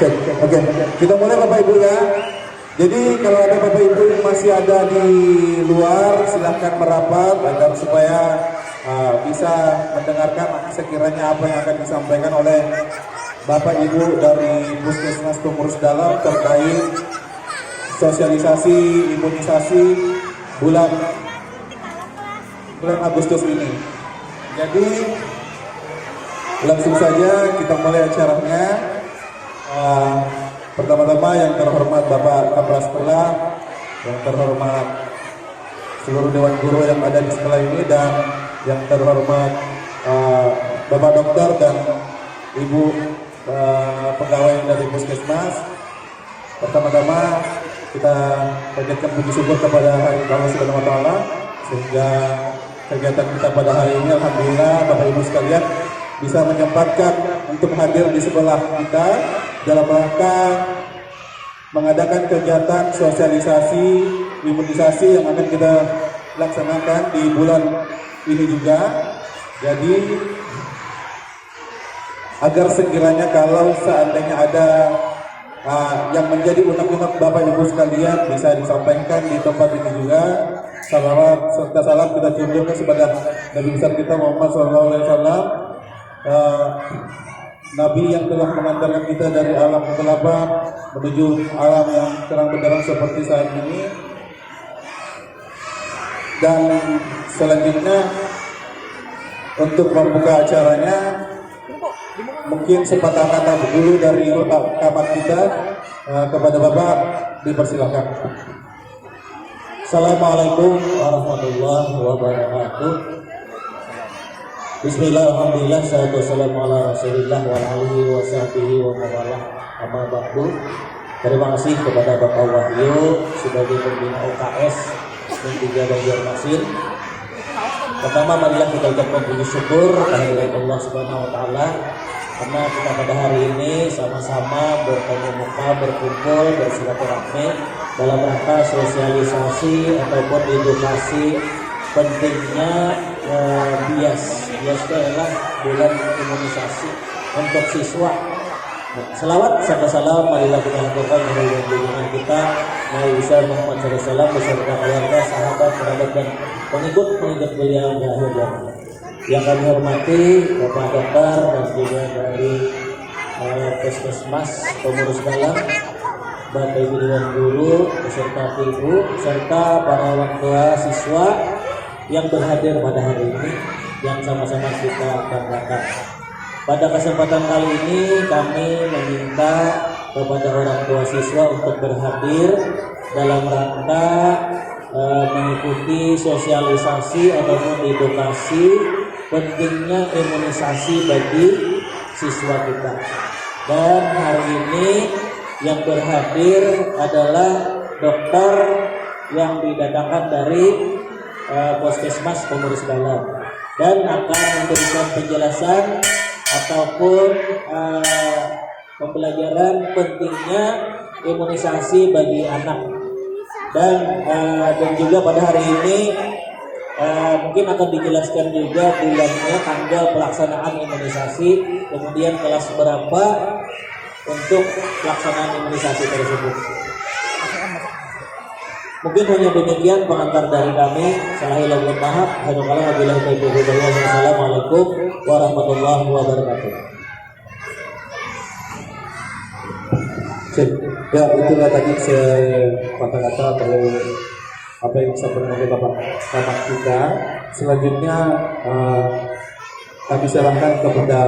Cek. Oke, kita mulai Bapak Ibu ya. Jadi kalau ada Bapak Ibu yang masih ada di luar, silahkan merapat agar supaya bisa mendengarkan sekiranya apa yang akan disampaikan oleh Bapak Ibu dari Puskesmas Pengurus Dalam terkait sosialisasi imunisasi bulan Agustus ini. Jadi langsung saja kita mulai acaranya. Pertama-tama yang terhormat Bapak Kapolres Sekolah, yang terhormat seluruh Dewan Guru yang ada di sekolah ini, dan yang terhormat Bapak Dokter dan Ibu pegawai dari Puskesmas. Pertama-tama kita panjatkan puji syukur kepada Allah Subhanahu wa taala sehingga kegiatan kita pada hari ini alhamdulillah Bapak Ibu sekalian bisa menyempatkan untuk hadir di sekolah kita dalam rangka mengadakan kegiatan sosialisasi imunisasi yang akan kita laksanakan di bulan ini juga. Jadi agar sekiranya kalau seandainya ada yang menjadi unek-unek Bapak Ibu sekalian bisa disampaikan di tempat ini juga. Salawat serta salam kita tunjukkan kepada Nabi besar kita Muhammad SAW, Nabi yang telah mengantarkan kita dari alam kegelapan menuju alam yang terang benderang seperti saat ini. Dan selanjutnya untuk membuka acaranya mungkin sepatah kata dulu dari kamat kita kepada Bapak, dipersilakan. Assalamualaikum warahmatullahi wabarakatuh. Bismillah, alhamdulillah, salatu wassalamu ala rasulillah wa alihi wa sahbihi wa mawalah, amma ba'du. Terima kasih kepada Bapak Wahyu sebagai pembina UKS dan juga Banjarmasin. Pertama, marilah kita ucapkan puji syukur kehadirat Allah Subhanahu wa taala karena kita pada hari ini sama-sama bertemu muka, berkumpul, bersilaturahmi dalam rangka sosialisasi ataupun edukasi pentingnya bias itu adalah bulan imunisasi untuk siswa. Selawat serta salam marilah kita lakukan dari junjungan kita Nabi besar Muhammad SAW beserta keluarga, sahabat, kerabat dan pengikut beliau di akhir zaman. Yang kami hormati Bapak Dokter dan juga dari Puskesmas Pengurus Dalam, Bapak Ibu Dewan Guru beserta Ibu serta para orang tua siswa yang berhadir pada hari ini yang sama-sama kita banggakan. Pada kesempatan kali ini kami meminta kepada orang tua siswa untuk berhadir dalam rangka mengikuti sosialisasi ataupun edukasi pentingnya imunisasi bagi siswa kita. Dan hari ini yang berhadir adalah dokter yang didatangkan dari Puskesmas Pengurus Dalam dan akan memberikan penjelasan ataupun pembelajaran pentingnya imunisasi bagi anak. Dan juga pada hari ini mungkin akan dijelaskan juga bulannya, tanggal pelaksanaan imunisasi, kemudian kelas berapa untuk pelaksanaan imunisasi tersebut. Mungkin hanya demikian pengantar dari kami. Salahillahi tahap. Assalamualaikum warahmatullahi wabarakatuh. Ya, itulah tadi kata-kata atau apa yang disampaikan oleh Bapak Kamat kita. Selanjutnya kami serahkan kepada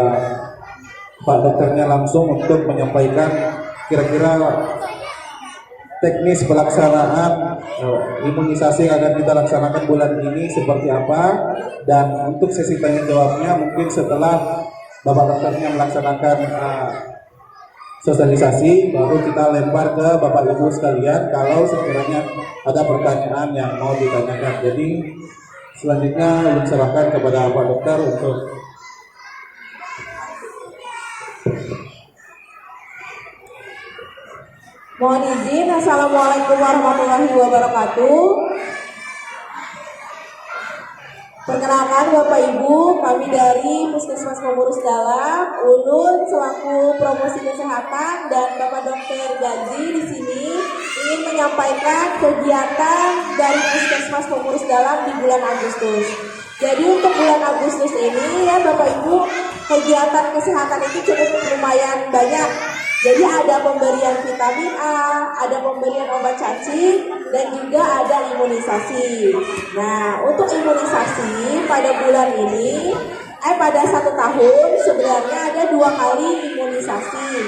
Pak Dokternya langsung untuk menyampaikan kira-kira teknis pelaksanaan imunisasi yang akan kita laksanakan bulan ini seperti apa, dan untuk sesi tanya jawabnya mungkin setelah Bapak Dokternya melaksanakan sosialisasi baru kita lempar ke Bapak Ibu sekalian kalau sekiranya ada pertanyaan yang mau ditanyakan. Jadi selanjutnya serahkan kepada Bapak Dokter untuk mohon izin. Assalamualaikum warahmatullahi wabarakatuh. Perkenalkan Bapak Ibu, kami dari Puskesmas Pengurus Dalam, Ulun selaku promosi kesehatan dan Bapak Dokter Gazi di sini ingin menyampaikan kegiatan dari Puskesmas Pengurus Dalam di bulan Agustus. Jadi untuk bulan Agustus ini ya Bapak Ibu, kegiatan kesehatan itu cukup lumayan banyak. Jadi ada pemberian vitamin A, ada pemberian obat cacing, dan juga ada imunisasi. Nah, untuk imunisasi pada bulan ini, pada 1 tahun sebenarnya ada 2 kali imunisasi.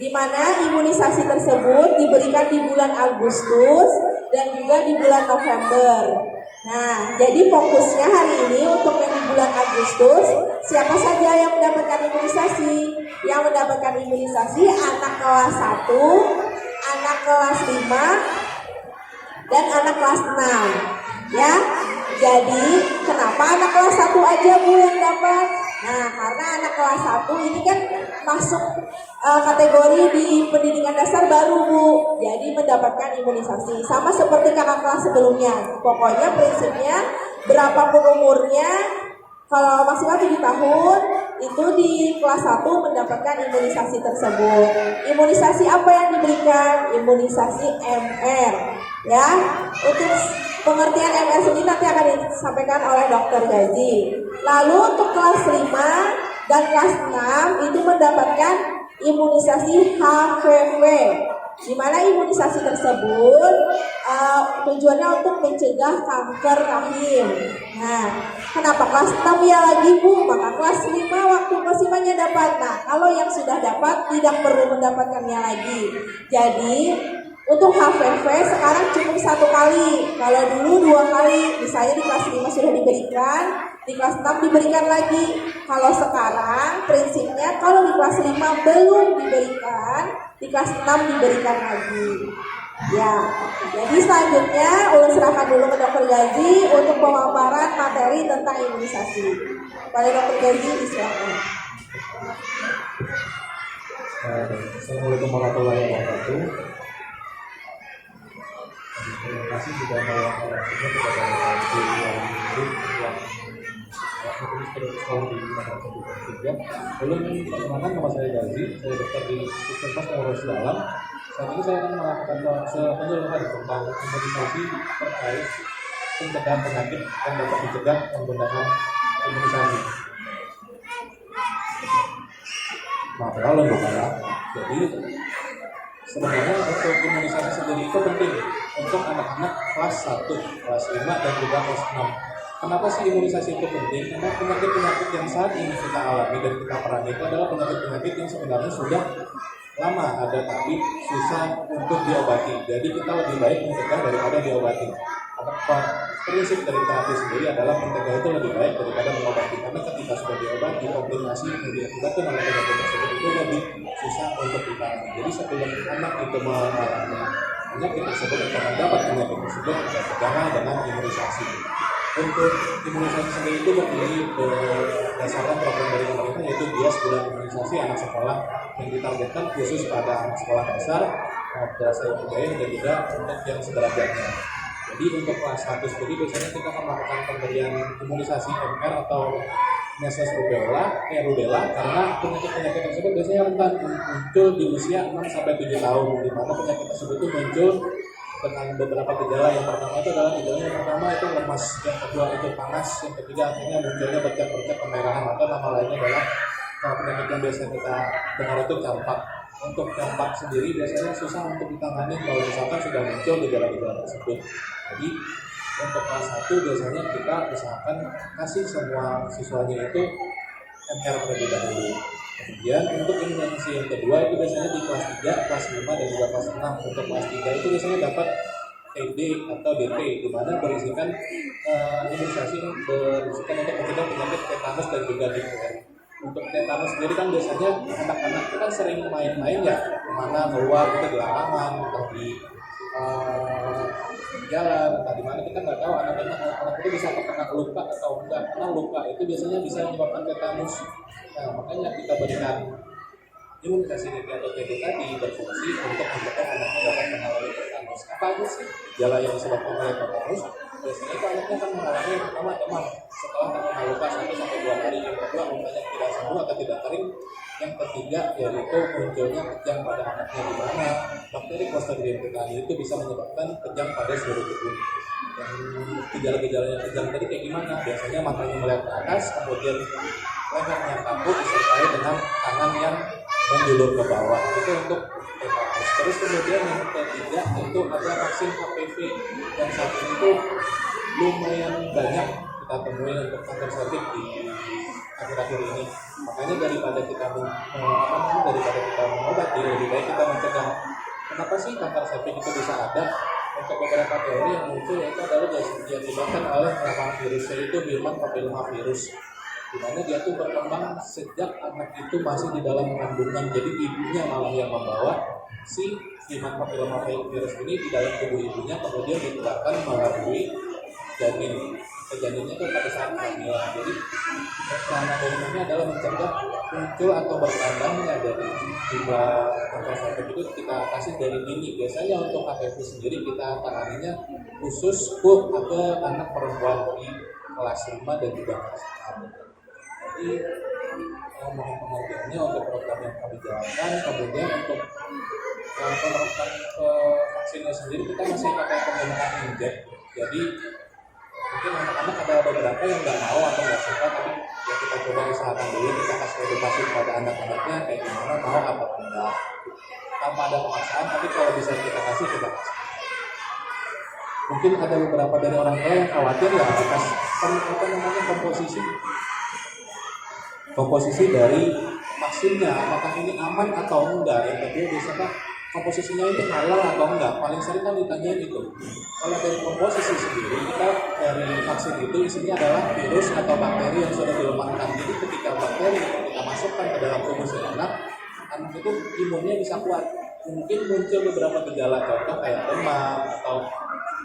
Di mana imunisasi tersebut diberikan di bulan Agustus dan juga di bulan November. Nah, jadi fokusnya hari ini untuk yang di bulan Agustus, siapa saja yang mendapatkan imunisasi? Yang mendapatkan imunisasi anak kelas 1, anak kelas 5, dan anak kelas 6. Ya, jadi kenapa anak kelas 1 aja Bu yang dapat? Nah, karena anak kelas 1 ini kan masuk kategori di pendidikan dasar baru Bu, jadi mendapatkan imunisasi sama seperti kakak kelas sebelumnya. Pokoknya prinsipnya berapapun umurnya, kalau maksimal 7 tahun itu di kelas 1 mendapatkan imunisasi tersebut. Imunisasi apa yang diberikan? Imunisasi MR. Ya, untuk pengertian MR sendiri nanti akan disampaikan oleh Dokter Gazi. Lalu untuk kelas 5 dan kelas 6 itu mendapatkan imunisasi HPV, di mana imunisasi tersebut tujuannya untuk mencegah kanker rahim. Nah, kenapa kelas 6 ya lagi Bu? Maka kelas 5 waktu kelas 5-nya dapat. Nah, kalau yang sudah dapat tidak perlu mendapatkannya lagi. Jadi untuk HPV sekarang cukup 1 kali. Kalau dulu 2 kali, misalnya di kelas 5 sudah diberikan, di kelas 6 diberikan lagi. Kalau sekarang prinsipnya kalau di kelas 5 belum diberikan, di kelas 6 diberikan lagi. Ya, jadi selanjutnya ulun serahkan dulu ke Dokter Gazi untuk pemaparan materi tentang imunisasi. Pada Dokter Gazi disilakan. Assalamualaikum warahmatullahi wabarakatuh. Terima kasih sudah meluangkan waktunya kepada Ibu yang sekolah di Madrasah Bukan Tiga. Belum perkenalkan, nama saya Gazi, saya dokter di Puskesmas Pengurus Dalam. Saat ini saya akan melakukan penjelasan tentang imunisasi terkait pencegahan penyakit yang dapat dicegah menggunakan imunisasi. Nah, kalau ya, jadi sebenarnya untuk imunisasi sendiri itu penting untuk anak-anak kelas 1, kelas 5, dan juga kelas 6. Kenapa sih imunisasi itu penting? Karena penyakit-penyakit yang saat ini kita alami dan kita perangi itu adalah penyakit-penyakit yang sebenarnya sudah lama ada tapi susah untuk diobati. Jadi kita lebih baik mencegah daripada diobati. Prinsip dari terapi sendiri adalah mencegah itu lebih baik daripada mengobati. Karena ketika sudah diobati, komplikasi yang diakibatkan oleh penyakit tersebut itu lebih susah untuk ditangani. Jadi sebelum anak itu mengalami penyakit tersebut atau mendapat penyakit tersebut, kita cegah dengan imunisasi. Untuk imunisasi sendiri itu berdiri berdasarkan program dari pemerintah, yaitu BIAS bulan imunisasi anak sekolah yang ditargetkan khusus pada anak sekolah dasar, madrasah ibtidaiyah, dan juga untuk yang sederajatnya. Jadi untuk kelas 1 sendiri biasanya kita akan melakukan pemberian imunisasi MR atau measles rubella karena penyakit-penyakit tersebut biasanya rentan muncul di usia 6-7 tahun, di mana penyakit tersebut itu muncul dengan beberapa gejala. Yang pertama itu adalah gejalanya, yang pertama itu lemas, yang kedua itu panas, yang ketiga akhirnya munculnya bercak-bercak kemerahan, atau nama lainnya adalah penyakit yang biasa kita dengar itu campak. Untuk campak sendiri biasanya susah untuk ditangani kalau misalkan sudah muncul gejala-gejala tersebut. Jadi untuk kelas 1 biasanya kita usahakan kasih semua siswanya itu MR terlebih dahulu. Kemudian untuk imunisasi yang kedua itu biasanya di kelas 3, kelas 5, dan juga kelas 6. Untuk kelas 3 itu biasanya dapat TD atau DP, di mana berisikan imunisasi berisikan untuk mencegah penyakit tetanus dan juga difteri. Untuk tetanus sendiri kan biasanya anak-anak itu kan sering main-main ya, kemana keluar kita di lapangan atau di jalan, entah di mana kita nggak tahu anak itu bisa terkena luka atau enggak. Karena luka itu biasanya bisa menyebabkan tetanus. Nah, makanya kita berikan imunisasi DP atau TB tadi berfungsi untuk mencegah anaknya dapat mengalami tetanus. Apa aja sih gejala yang disebabkan oleh tetanus? biasanya itu anaknya akan mengalami yang pertama demam setelah terkena luka 1-2 hari, yang kedua lukanya tidak sembuh atau tidak kering, yang ketiga yaitu munculnya kejang pada anaknya, di mana bakteri Clostridium tetani itu bisa menyebabkan kejang pada seluruh tubuh. Yang gejala-gejalanya kejang tadi kayak gimana? Biasanya matanya melihat ke atas, kemudian lehernya kaku disertai dengan tangan yang menjulur ke bawah. Itu untuk tetanus. Terus kemudian yang ketiga itu ada vaksin HPV yang saat ini tuh lumayan banyak kita temui untuk kanker cervix di akhir-akhir ini. Makanya daripada kita mengobati, lebih baik kita mencegah. Kenapa sih kanker cervix itu bisa ada? Untuk beberapa teori yang muncul yaitu adalah disebabkan oleh penyakit virusnya itu human papillomavirus, di mana dia tuh berkembang sejak anak itu masih di dalam kandungan. Jadi ibunya malah yang membawa si human papillomavirus ini di dalam tubuh ibunya, kemudian ditularkan melalui janin. Janinnya itu pada saat hamil. Jadi peran dari kami adalah mencegah muncul atau bertambahnya dari jumlah kanker cervix itu kita kasih dari dini. Biasanya untuk HPV sendiri kita tanganinya khusus ke anak perempuan di kelas 5 dan juga kelas 6. Jadi mohon pengertiannya untuk program yang kami jalankan. Kemudian untuk penerapan vaksinnya sendiri kita masih pakai penggunaan injek. Jadi mungkin anak-anak ada beberapa yang nggak mau atau nggak suka, tapi ya kita coba usahakan dulu, kita kasih edukasi kepada anak-anaknya kayak gimana, mau apa enggak, tanpa ada pemaksaan. Tapi kalau bisa kita kasih, kita kasih. Mungkin ada beberapa dari orang tua yang khawatir ya atas komposisi dari vaksinnya, apakah ini aman atau enggak. Yang kedua biasanya komposisinya ini halal atau enggak, paling sering kan ditanyain itu. Kalau dari komposisi sendiri, kita dari vaksin itu isinya adalah virus atau bakteri yang sudah dilemahkan. Jadi ketika bakteri kita masukkan ke dalam tubuh si anak itu imunnya bisa kuat. Mungkin muncul beberapa gejala, contoh kayak demam atau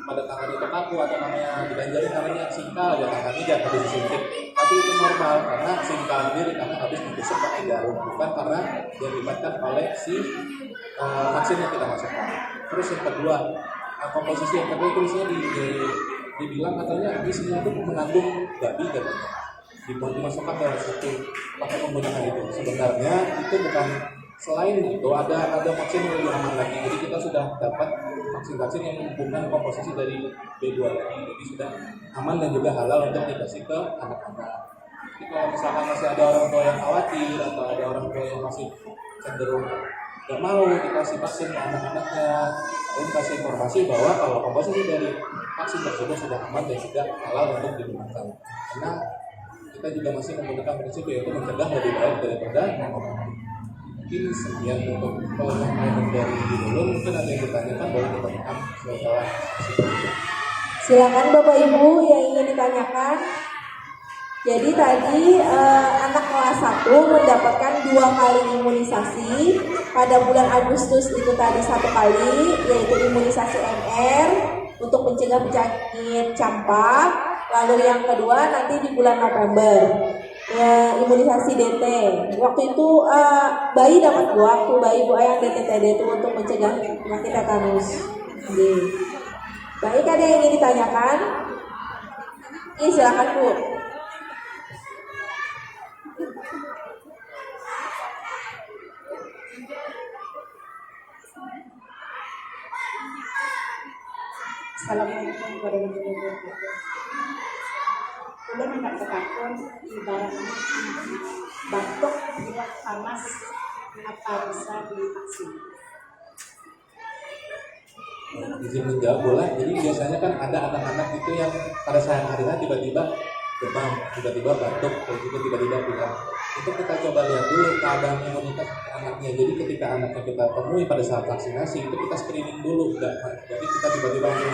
pada tangan itu kaku atau namanya diganjari namanya singkal, ya tangannya jangan habis disuntik. Tapi itu normal karena singkal ini di tangan habis ditusuk pakai jarum, bukan karena diakibatkan oleh si vaksin yang kita masukkan. Terus yang kedua, komposisi yang kedua itu isinya dibilang katanya isinya itu mengandung babi katanya. Dimasukkan dalam satu pakai penggunaan itu. Sebenarnya itu bukan, selain itu ada vaksin yang lebih aman lagi. Jadi kita sudah dapat vaksin-vaksin yang bukan komposisi dari B2 lagi. Jadi sudah aman dan juga halal untuk dikasih ke anak-anak. Jadi kalau misalkan masih ada orang tua yang khawatir atau ada orang tua yang masih cenderung gak mau dikasih vaksin ke anak-anaknya, lalu dikasih informasi bahwa kalau komposisi dari vaksin tersebut sudah aman dan sudah halal untuk digunakan. Karena kita juga masih menggunakan prinsip yaitu mencegah lebih baik daripada mengobati. Mungkin sekian untuk penyampaian dari dulu. Mungkin ada yang ditanyakan, boleh ditanyakan setelah. Silakan Bapak Ibu yang ingin ditanyakan. Jadi tadi anak kelas 1 mendapatkan 2 kali imunisasi. Pada bulan Agustus itu tadi 1 kali, yaitu imunisasi MR untuk mencegah penyakit campak. Lalu yang kedua nanti di bulan November, ya, imunisasi DT. Waktu itu bayi dapat 2 waktu bayi Bu Ayang DTTD itu untuk mencegah penyakit tetanus. Jadi, baik, ada yang ingin ditanyakan? Ini silakan Bu. Assalamualaikum warahmatullahi wabarakatuh. Udah nggak ketakuan ibaratnya batuk bila panas apa bisa divaksin? Izin menjawab boleh. Jadi biasanya kan ada anak-anak itu yang pada saat hari-hari tiba-tiba demam, tiba-tiba batuk, dan juga tiba-tiba pilek. Itu kita coba lihat dulu keadaan imunitas anaknya. Jadi ketika anaknya kita temui pada saat vaksinasi itu kita screening dulu, enggak. Jadi kita tiba-tiba langsung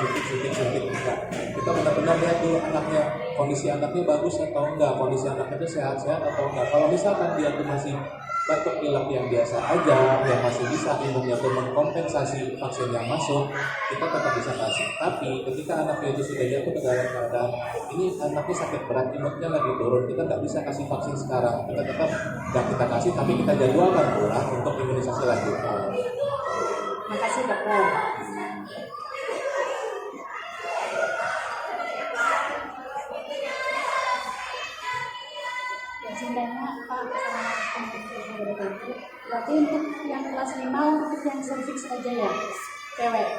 suntik enggak. Kita benar-benar lihat dulu anaknya, kondisi anaknya bagus atau enggak, kondisi anaknya itu sehat-sehat atau enggak. Kalau misalkan dia tuh masih batuk pilek yang biasa aja, yang masih bisa imunnya tuh mengkompensasi vaksin yang masuk, kita tetap bisa kasih. Tapi ketika anaknya itu sudah jatuh ke dalam keadaan ini anaknya sakit berat, imunnya lagi turun, kita nggak bisa kasih vaksin sekarang. Kita tetap nggak kita kasih, tapi kita jadwalkan pulang untuk imunisasi lanjutan. Makasih dokter. Berarti untuk yang kelas 5 untuk yang serviks aja ya, cewek.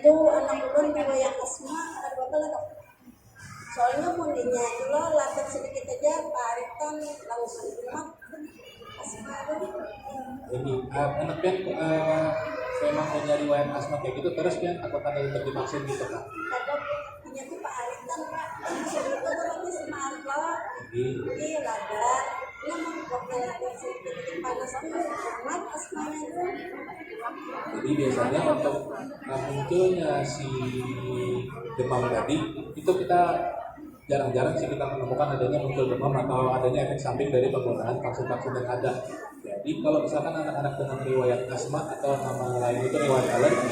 Itu anak ulun riwayat asma ada bapak lah dok. Soalnya mundinya itu lo latih sedikit aja tarikan langsung umat asma dok. Jadi anak pian memang punya riwayat asma kayak gitu terus pian aku tanda divaksin gitu kan. Kadang punya tuh Pak Aritan Pak, sebelum itu nanti sama Arla, iya lagar, dia mau pakai sedikit panas tuh umat asmanya tuh. Jadi biasanya untuk munculnya si demam tadi itu kita jarang-jarang sih kita menemukan adanya muncul demam atau adanya efek samping dari penggunaan vaksin-vaksin yang ada. Jadi kalau misalkan anak-anak dengan riwayat asma atau nama lain itu riwayat alergi,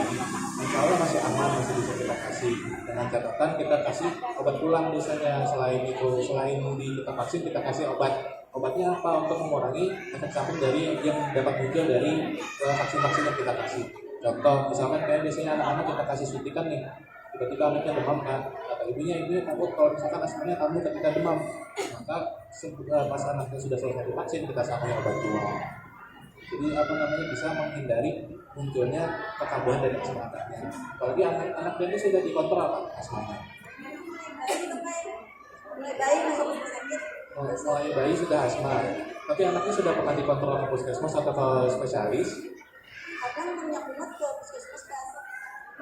insya Allah masih aman, masih bisa kita kasih. Dengan catatan kita kasih obat pulang biasanya. Selain itu, selain kita vaksin, kita kasih obat. Obatnya apa? Untuk mengurangi efek samping dari yang dapat muncul dari vaksin-vaksin yang kita kasih. Contoh, misalkan kayak biasanya anak-anak kita kasih suntikan nih, tiba-tiba anaknya demam kan, kata ibunya takut kalau misalkan asmanya kamu ketika demam, maka pas anaknya sudah selesai divaksin kita sampai obat pulang. Jadi bisa menghindari munculnya kekambuhan dari asma anaknya. Apalagi anak-anak ini sudah dikontrol kan asmanya. Mulai bayi masuk rumah sakit. Mulai bayi sudah asma, tapi anaknya sudah pernah dikontrol ke puskesmas atau ke spesialis. Kadang punya umat ke puskesmas biasa.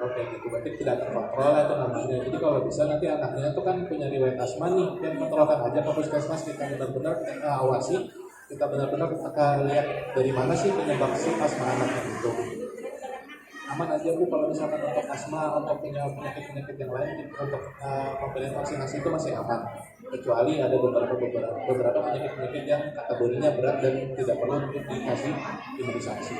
Oke, gitu. Berarti tidak terkontrol itu namanya. Jadi kalau bisa nanti anaknya itu kan punya riwayat asma nih, dan kontrolkan aja ke puskesmas, kita benar-benar awasi, kita benar-benar akan lihat dari mana sih penyebab si asma anaknya itu. Aman aja Bu kalau misalkan untuk asma, untuk punya penyakit-penyakit yang lain, untuk pemberian vaksinasi itu masih aman. Kecuali ada beberapa penyakit-penyakit yang kategorinya berat dan tidak perlu untuk dikasih imunisasi.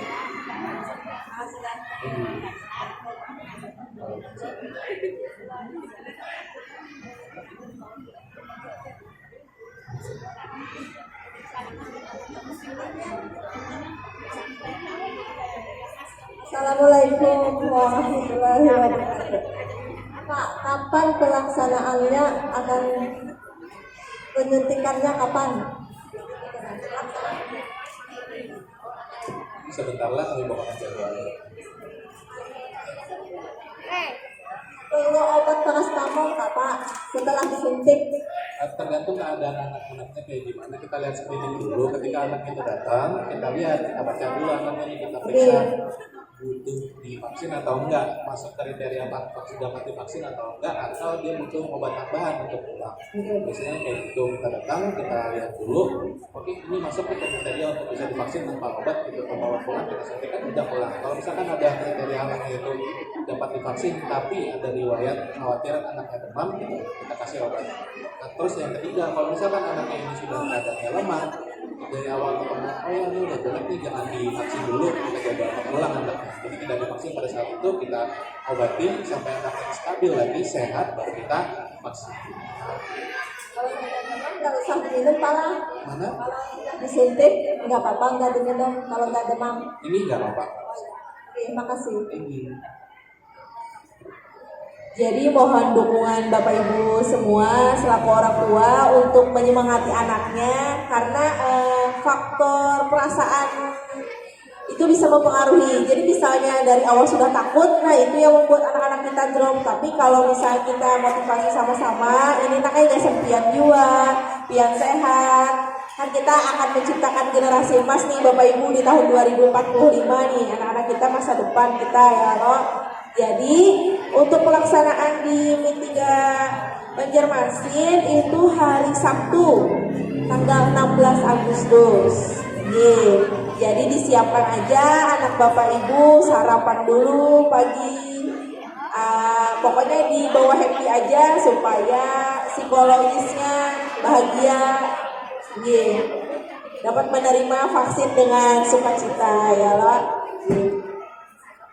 Assalamualaikum warahmatullahi wabarakatuh. Pak, kapan pelaksanaannya akan penyuntikannya kapan? Sebentar lah kami bawakan jadwalnya. Kalau obat paracetamol Kak, Pak, setelah disuntik. Tergantung keadaan anak-anaknya kayak gimana. Kita lihat screening dulu. Ketika anak itu datang, kita lihat, kita baca dulu anaknya ini, kita periksa butuh divaksin atau enggak, masuk kriteria vaksin dapat divaksin atau enggak, atau dia butuh obat tambahan untuk pulang. Biasanya kayak gitu, kita datang, kita lihat dulu, oke ini masuk ke kriteria untuk bisa divaksin tanpa obat, gitu, tanpa obat pulang, kita suntikan udah pulang. Kalau misalkan ada kriteria anaknya itu dapat divaksin tapi ada riwayat khawatir anaknya demam, kita kasih obat. Nah, terus yang ketiga, kalau misalkan anaknya ini sudah keadaannya lemah, dari awal ketemu, oh ya ini udah jelek nih, jangan divaksin dulu, kita jaga pulang anaknya. Jadi tidak divaksin pada saat itu, kita obatin sampai anaknya stabil lagi, sehat, baru kita vaksin. Kalau nggak usah diminum pala. Mana? Disuntik nggak apa-apa, nggak diminum kalau nggak demam. Ini nggak apa-apa. Terima kasih. Ini. Jadi mohon dukungan Bapak Ibu semua selaku orang tua untuk menyemangati anaknya karena faktor perasaan itu bisa mempengaruhi. Jadi misalnya dari awal sudah takut, nah itu yang membuat anak-anak kita drop. Tapi kalau misalnya kita motivasi sama-sama, ini naknya gak sempian jua, pian sehat, kan kita akan menciptakan generasi emas nih Bapak Ibu di tahun 2045 nih, anak-anak kita masa depan kita ya loh. Jadi untuk pelaksanaan di MIT 3 Banjarmasin itu hari Sabtu tanggal 16 Agustus. Jadi disiapkan aja anak Bapak Ibu sarapan dulu pagi. Pokoknya dibawa happy aja supaya psikologisnya bahagia. Dapat menerima vaksin dengan sukacita ya loh.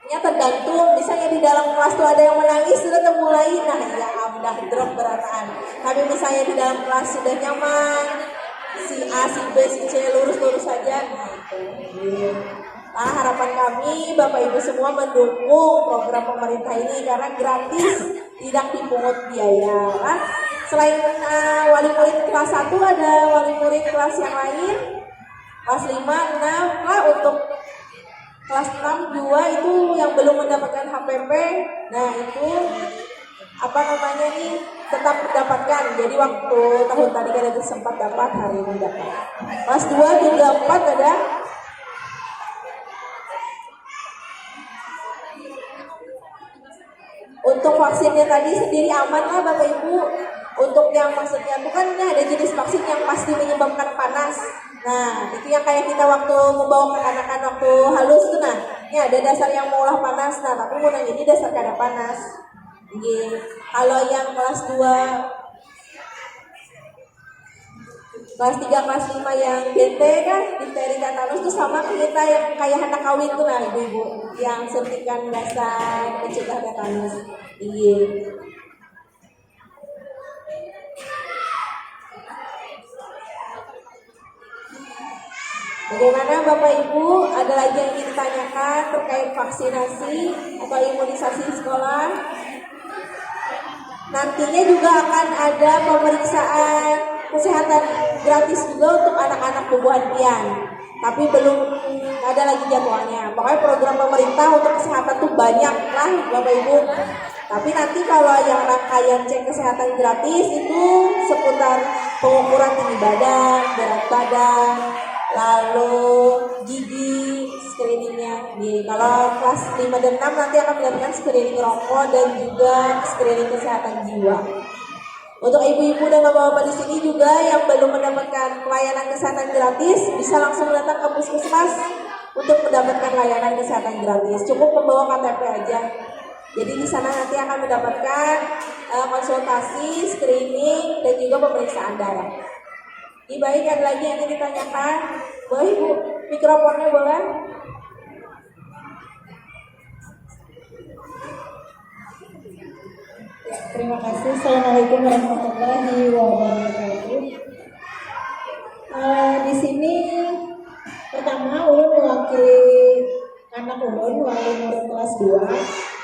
Ya tergantung, misalnya di dalam kelas tuh ada yang menangis sudah mulai, nah ya udah drop berataan. Tapi misalnya di dalam kelas sudah nyaman, si A, si B, si C lurus-lurus saja gitu. Nah, harapan kami Bapak Ibu semua mendukung program pemerintah ini karena gratis, tidak dipungut biaya. Kan? Selain wali murid kelas 1 ada wali murid kelas yang lain, kelas 5, 6, nah untuk kelas 6, 2 itu yang belum mendapatkan HPP, nah itu apa namanya nih tetap mendapatkan. Jadi waktu tahun tadi kan itu sempat dapat, hari ini dapat. Kelas 2, 3, 4 ada. Untuk vaksinnya tadi sendiri aman lah Bapak Ibu. Untuk yang maksudnya itu kan ada jenis vaksin yang pasti menyebabkan panas. Nah itu yang kayak kita waktu membawa anak-anak waktu halus tuh, nah ini ada dasar yang mau olah panas. Nah tapi mau ini dasar kada panas. Jadi kalau yang kelas 2, kelas 3, kelas 5 yang BT kan difteri tetanus itu sama kita yang kayak anak kawin tuh lah ibu-ibu yang suntikan dasar mencegah tetanus. Iya. Bagaimana Bapak Ibu? Ada lagi yang ingin ditanyakan terkait vaksinasi atau imunisasi sekolah? Nantinya juga akan ada pemeriksaan kesehatan gratis juga untuk anak-anak bubuhan pian. Tapi belum ada lagi jadwalnya. Pokoknya program pemerintah untuk kesehatan tuh banyak lah Bapak Ibu. Tapi nanti kalau yang rangkaian cek kesehatan gratis itu seputar pengukuran tinggi badan, berat badan, lalu gigi, screeningnya. Kalau kelas 5 dan 6 nanti akan mendapatkan screening rokok dan juga screening kesehatan jiwa. Untuk ibu-ibu dan bapak-bapak di sini juga yang belum mendapatkan pelayanan kesehatan gratis bisa langsung datang ke puskesmas untuk mendapatkan layanan kesehatan gratis. Cukup membawa KTP aja. Jadi di sana nanti akan mendapatkan konsultasi, screening dan juga pemeriksaan darah. Baik, ada lagi yang ingin ditanyakan? Boleh Ibu, mikrofonnya boleh? Terima kasih. Assalamualaikum warahmatullahi wabarakatuh. Di sini pertama ulun mewakili anak ulun wali murid kelas 2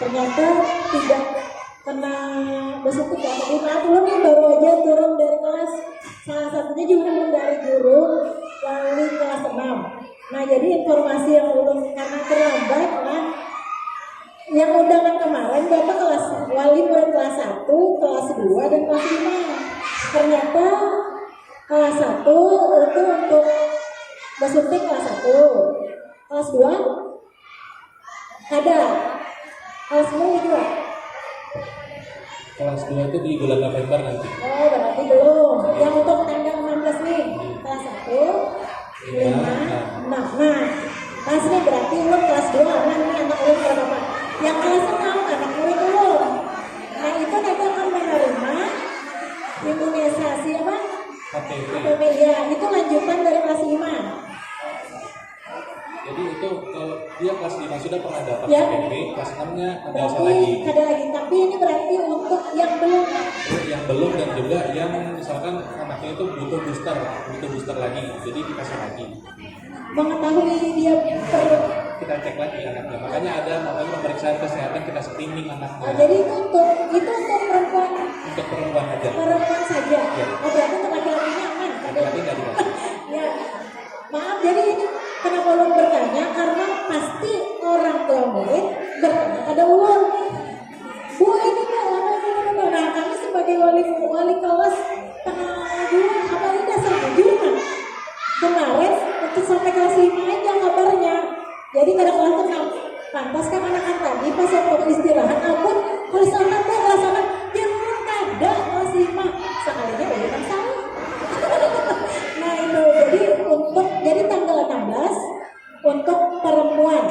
ternyata tidak kena bersuntik ya. Tapi maaf ulun nih baru aja turun dari kelas, salah satunya juga dari guru wali kelas 6. Nah jadi informasi yang ulun karena terlambat lah. Yang undangan kemarin Bapak kelas wali murid kelas 1, kelas 2 dan kelas 5. Ternyata kelas 1 itu untuk bersuntik kelas 1. Kelas 2 ada. Kelas 2 juga. Kelas 2 itu di bulan November nanti. Oh, berarti belum. Yang untuk tanggal 16 nih. Kelas 1, 5, 6. Nah, kelas ini berarti lu kelas 2 anak ini anak ulun pada Bapak. Yang kelas 6 anak murid ulun. Nah, itu nanti akan menerima imunisasi apa? HPV. Ya, itu lanjutan dari kelas 5. Jadi itu kalau dia kelas 5 sudah pernah dapat Ya. HPV, kelas 6-nya ada Berarti lagi. ada lagi, tapi ini berarti untuk yang belum. Yang belum dan juga yang misalkan anaknya itu butuh booster lagi, jadi dikasih lagi. Mengetahui dia perlu. Kita cek lagi anaknya. Makanya ada namanya pemeriksaan kesehatan, kita screening anaknya. Jadi itu untuk perempuan. Untuk perempuan aja. Perempuan saja. Ya. Oh, berarti untuk laki-lakinya aman. Laki-laki nggak dikasih. Ya. Maaf, jadi ini kenapa ulun bertanya karena pasti orang tua murid bertanya pada ulun. Bu ini Bu, nah kami sebagai wali kelas tengah bulan apa ini dasar jujur kan? Kemarin untuk sampai kelas 5 aja kabarnya. Jadi pada kelas 6 pantas kan anak-anak tadi pas waktu istirahat ampun kelas 6 tuh kelas 6 dia belum ada kelas 5 sekalinya udah kan salah. Nah itu jadi tanggal 16 untuk perempuan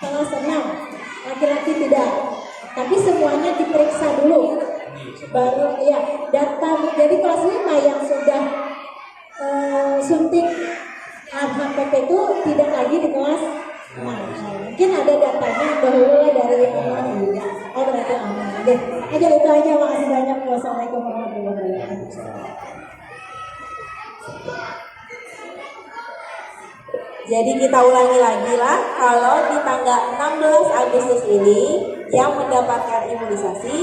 kelas 6 laki-laki tidak, tapi semuanya diperiksa dulu baru ya data. Jadi kelas 5 yang sudah suntik HPV itu tidak lagi di kelas. Nah, mungkin ada datanya bahwa dari yang lain. Oh berarti aman. Deh, aja itu aja. Makasih banyak. Wassalamualaikum warahmatullahi wabarakatuh. Jadi kita ulangi lagi lah, kalau di tanggal 16 Agustus ini yang mendapatkan imunisasi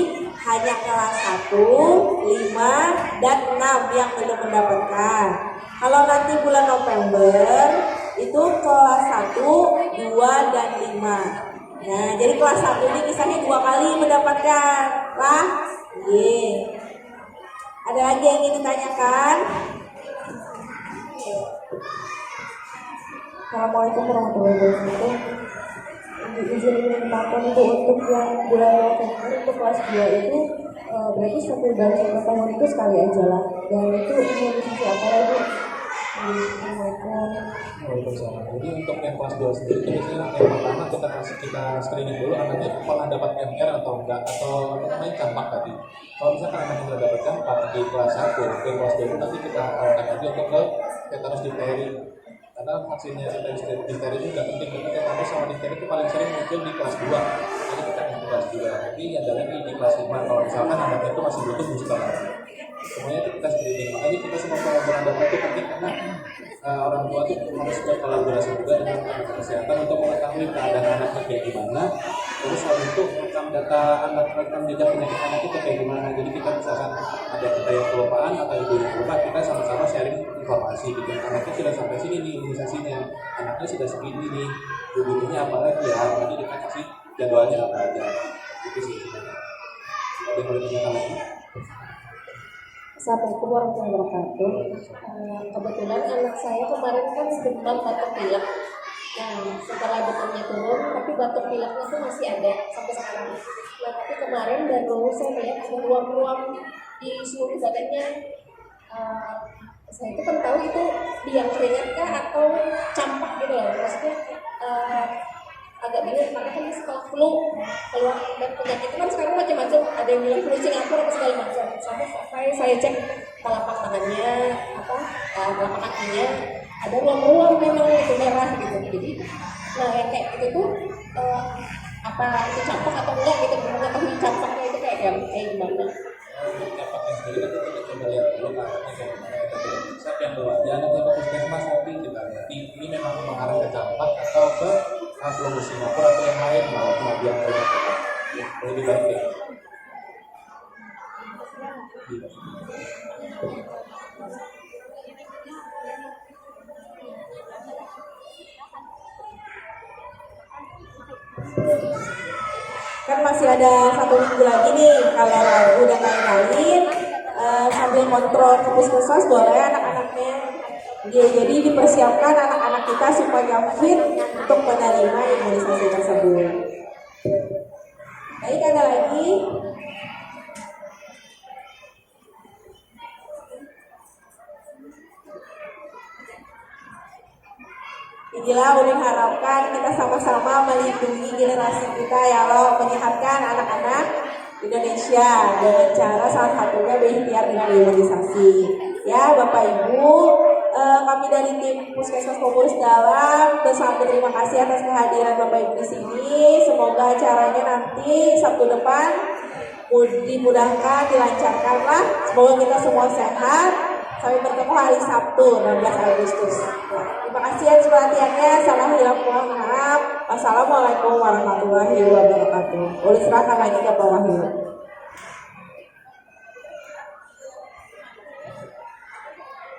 hanya kelas 1, 5, dan 6 yang belum mendapatkan. Kalau nanti bulan November itu kelas 1, 2, dan 5. Nah, jadi kelas 1 ini kisahnya 2 kali mendapatkan lah. Ada lagi yang ingin ditanyakan? Assalamualaikum warahmatullahi wabarakatuh. Izin mintakan itu untuk yang bulan November untuk kelas 2 itu berarti satu dari tahun itu sekali aja lah. Dan itu imunisasi apa lagi? Assalamualaikum. Waalaikumsalam. Jadi untuk yang kelas 2 sendiri itu biasanya yang pertama kita screening dulu anaknya pernah dapat MR atau enggak, atau namanya campak tadi. Kalau misalkan anaknya sudah dapat campak di kelas 1, di kelas 2 nanti kita arahkan lagi untuk ke tetanus difteri. Karena vaksinnya difteri itu juga penting, karena tetanus sama difteri itu paling sering muncul di kelas 2. Jadi kita di kelas 2. Jadi ada lagi di kelas 5 kalau misalkan anaknya itu masih butuh booster. Semuanya itu kita screening. Makanya kita semua pelajaran data itu penting karena orang tua itu harus berkolaborasi juga dengan tenaga kesehatan untuk mengetahui keadaan anaknya kayak gimana. Terus habis itu rekam data anak, rekam jejak penyakit anak itu kayak gimana. Jadi kita misalkan ada kita yang kelupaan atau ibu yang lupa, kita sama-sama sharing informasi gitu. Anaknya sudah sampai sini nih imunisasinya, anaknya sudah segini nih, butuhnya apa lagi ya. Nanti kita kasih jadwalnya apa aja. Itu sih sebenarnya. Ada yang boleh tanyakan lagi? Assalamualaikum warahmatullahi wabarakatuh. Kebetulan anak saya kemarin kan demam batuk pilek. Nah, setelah demamnya turun, tapi batuk pileknya tuh masih ada sampai sekarang. Nah, tapi kemarin baru saya lihat ada ruam-ruam di seluruh badannya. Saya itu kan tahu itu biang keringat kah atau campak gitu loh. Maksudnya agak bingung karena kan setelah flu keluar dan penyakit itu kan sekarang macam-macam, ada yang bilang flu Singapura apa segala macam. Sampai saya cek telapak tangannya, telapak kakinya ada ruam-ruam memang itu merah gitu. Jadi nah yang kayak gitu tuh apa itu campak atau enggak gitu, mengetahui campaknya itu kayak gimana. Campaknya sendiri kan kita coba lihat dulu anaknya kayak gimana. Saat yang bawa jangan ke puskesmas nanti kita lihat ini memang mengarah ke campak atau ke flu Singapura atau yang lain, maupun biang keringat ya, lebih baik ya. Kan masih ada 1 minggu lagi nih, kalau udah lain-lain sambil kontrol ke puskesmas boleh anak-anaknya. Jadi dipersiapkan anak-anak kita supaya fit untuk menerima imunisasi tersebut. Baik, ada lagi? Inilah Ulin harapkan kita sama-sama melindungi generasi kita ya Allah, menyehatkan anak-anak Indonesia dengan cara salah satunya berikhtiar dengan imunisasi. Ya Bapak Ibu, kami dari tim Puskesmas Pengurus Dalam sangat berterima kasih atas kehadiran Bapak Ibu di sini. Semoga acaranya nanti Sabtu depan dimudahkan, dilancarkan lah. Semoga kita semua sehat. Sampai bertemu hari Sabtu 16 Agustus. Terima kasih atas perhatiannya. Salam hilaf, mohon maaf. Wassalamualaikum warahmatullahi wabarakatuh. Boleh serahkan lagi ke Pak Wahyu.